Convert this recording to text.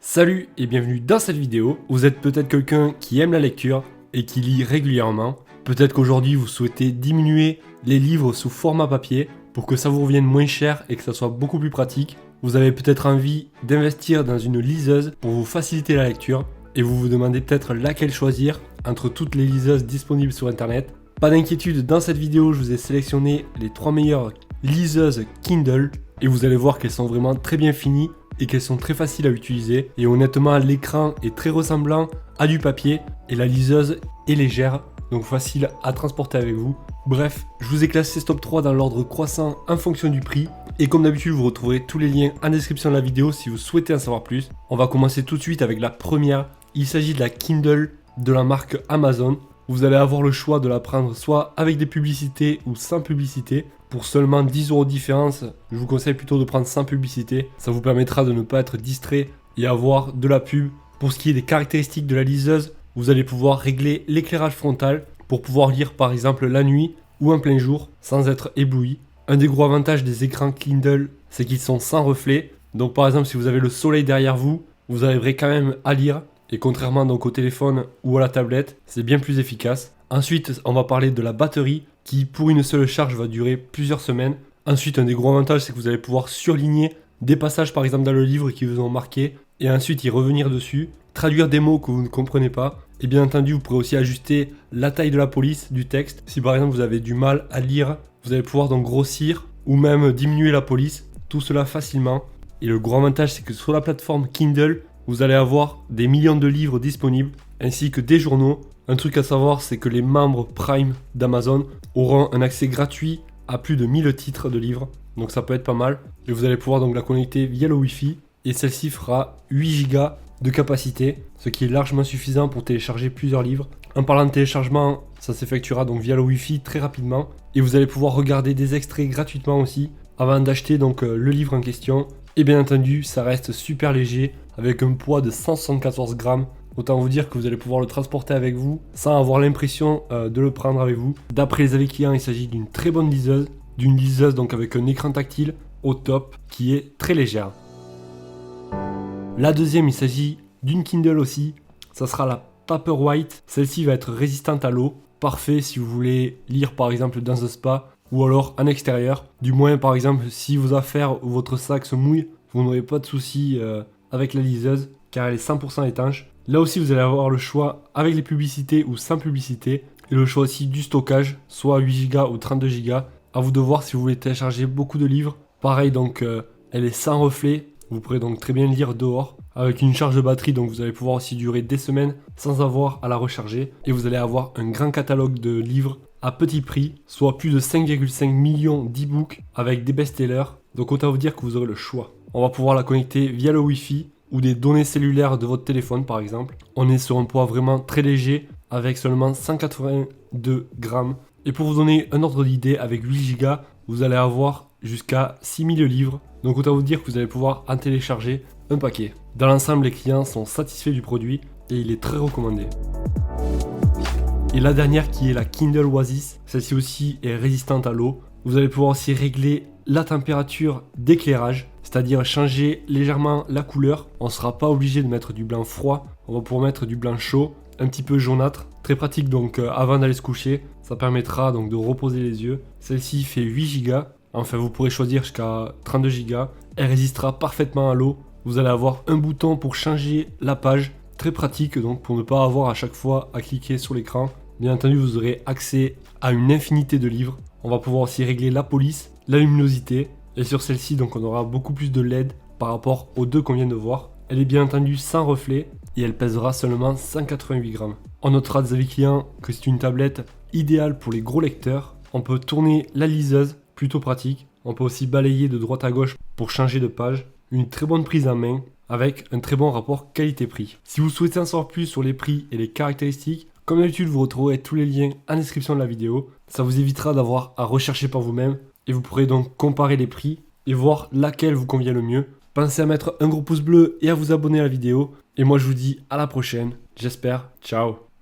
Salut et bienvenue dans cette vidéo. Vous êtes peut-être quelqu'un qui aime la lecture et qui lit régulièrement. Peut-être qu'aujourd'hui vous souhaitez diminuer les livres sous format papier pour que ça vous revienne moins cher et que ça soit beaucoup plus pratique. Vous avez peut-être envie d'investir dans une liseuse pour vous faciliter la lecture et vous vous demandez peut-être laquelle choisir entre toutes les liseuses disponibles sur internet. Pas d'inquiétude, dans cette vidéo je vous ai sélectionné les 3 meilleures liseuses Kindle et vous allez voir qu'elles sont vraiment très bien finies et qu'elles sont très faciles à utiliser. Et honnêtement, l'écran est très ressemblant à du papier et la liseuse est légère, donc facile à transporter avec vous. Bref, je vous ai classé ce top 3 dans l'ordre croissant en fonction du prix. Et comme d'habitude, vous retrouverez tous les liens en description de la vidéo si vous souhaitez en savoir plus. On va commencer tout de suite avec la première. Il s'agit de la Kindle de la marque Amazon. Vous allez avoir le choix de la prendre soit avec des publicités ou sans publicité. Pour seulement 10 € de différence, je vous conseille plutôt de prendre sans publicité. Ça vous permettra de ne pas être distrait et avoir de la pub. Pour ce qui est des caractéristiques de la liseuse, vous allez pouvoir régler l'éclairage frontal pour pouvoir lire par exemple la nuit ou en plein jour sans être ébloui. Un des gros avantages des écrans Kindle, c'est qu'ils sont sans reflet. Donc par exemple, si vous avez le soleil derrière vous, vous arriverez quand même à lire. Et contrairement donc au téléphone ou à la tablette, c'est bien plus efficace. Ensuite, on va parler de la batterie qui pour une seule charge va durer plusieurs semaines. Ensuite, un des gros avantages, c'est que vous allez pouvoir surligner des passages par exemple dans le livre qui vous ont marqué et ensuite y revenir dessus, traduire des mots que vous ne comprenez pas. Et bien entendu, vous pourrez aussi ajuster la taille de la police du texte. Si par exemple vous avez du mal à lire, vous allez pouvoir donc grossir ou même diminuer la police, tout cela facilement. Et le gros avantage, c'est que sur la plateforme Kindle, vous allez avoir des millions de livres disponibles ainsi que des journaux. Un truc à savoir, c'est que les membres Prime d'Amazon auront un accès gratuit à plus de 1000 titres de livres. Donc ça peut être pas mal. Et vous allez pouvoir donc la connecter via le Wi-Fi. Et celle-ci fera 8 Go de capacité, ce qui est largement suffisant pour télécharger plusieurs livres. En parlant de téléchargement, ça s'effectuera donc via le Wi-Fi très rapidement. Et vous allez pouvoir regarder des extraits gratuitement aussi avant d'acheter donc le livre en question. Et bien entendu, ça reste super léger avec un poids de 174 grammes. Autant vous dire que vous allez pouvoir le transporter avec vous sans avoir l'impression de le prendre avec vous. D'après les avis clients, il s'agit d'une très bonne liseuse. D'une liseuse donc avec un écran tactile au top qui est très légère. La deuxième, il s'agit d'une Kindle aussi. Ça sera la Paperwhite. Celle-ci va être résistante à l'eau. Parfait si vous voulez lire par exemple dans un spa ou alors en extérieur. Du moins par exemple si vos affaires ou votre sac se mouille, vous n'aurez pas de soucis avec la liseuse car elle est 100% étanche. Là aussi, vous allez avoir le choix avec les publicités ou sans publicité. Et le choix aussi du stockage, soit 8 Go ou 32 Go. À vous de voir si vous voulez télécharger beaucoup de livres. Pareil, donc elle est sans reflet. Vous pourrez donc très bien lire dehors. Avec une charge de batterie, donc vous allez pouvoir aussi durer des semaines sans avoir à la recharger. Et vous allez avoir un grand catalogue de livres à petit prix, soit plus de 5,5 millions d'e-books avec des best-sellers. Donc autant vous dire que vous aurez le choix. On va pouvoir la connecter via le Wi-Fi ou des données cellulaires de votre téléphone par exemple. On est sur un poids vraiment très léger avec seulement 182 grammes. Et pour vous donner un ordre d'idée, avec 8 Go, vous allez avoir jusqu'à 6000 livres. Donc autant vous dire que vous allez pouvoir en télécharger un paquet. Dans l'ensemble, les clients sont satisfaits du produit et il est très recommandé. Et la dernière qui est la Kindle Oasis, celle-ci aussi est résistante à l'eau. Vous allez pouvoir aussi régler la température d'éclairage, c'est-à-dire changer légèrement la couleur. On ne sera pas obligé de mettre du blanc froid, on va pouvoir mettre du blanc chaud, un petit peu jaunâtre. Très pratique donc avant d'aller se coucher, ça permettra donc de reposer les yeux. Celle-ci fait 8 Go, enfin vous pourrez choisir jusqu'à 32 Go. Elle résistera parfaitement à l'eau. Vous allez avoir un bouton pour changer la page, très pratique donc pour ne pas avoir à chaque fois à cliquer sur l'écran. Bien entendu, vous aurez accès à une infinité de livres. On va pouvoir aussi régler la police, la luminosité. Et sur celle-ci, donc on aura beaucoup plus de LED par rapport aux deux qu'on vient de voir. Elle est bien entendu sans reflet et elle pèsera seulement 188 grammes. On notera des avis clients que c'est une tablette idéale pour les gros lecteurs. On peut tourner la liseuse, plutôt pratique. On peut aussi balayer de droite à gauche pour changer de page. Une très bonne prise en main avec un très bon rapport qualité-prix. Si vous souhaitez en savoir plus sur les prix et les caractéristiques, comme d'habitude, vous retrouverez tous les liens en description de la vidéo. Ça vous évitera d'avoir à rechercher par vous-même et vous pourrez donc comparer les prix et voir laquelle vous convient le mieux. Pensez à mettre un gros pouce bleu et à vous abonner à la vidéo. Et moi, je vous dis à la prochaine. J'espère. Ciao.